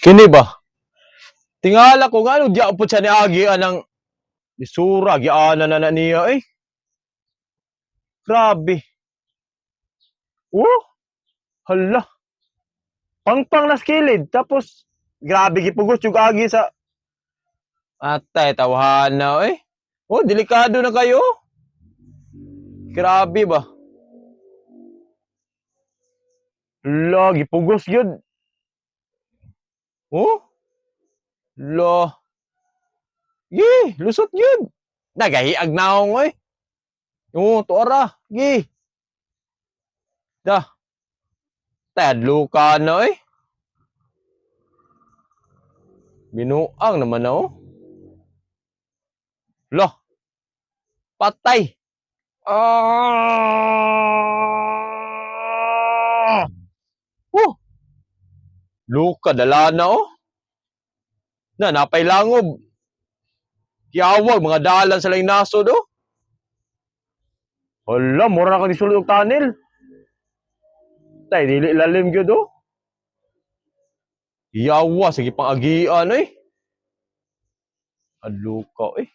Kini ba? Tingala ko nga, di po siya ni Agi anang isura, giana na niya eh. Grabe. Oh, hala. Pangpang na skilid. Tapos, grabe gipugos yung Agi sa atay, tawahan na eh. Oh, delikado na kayo. Grabe ba? Hala, gipugos yun. Oh, hala. Lusot yun. Nagahiag na akong eh. Oo, tuara. Dah. Tadlo ka na eh. Binuang naman na oh. Lah, patay. Ah! Oh, luka dala na oh. Na napay langob. Kiyawag mga dalan sa laing nasod oh. Hala, mura na kang isulod og tunnel. Tay, dili lalim gyud oh. Yawa, sige pang agian eh. Aluka eh.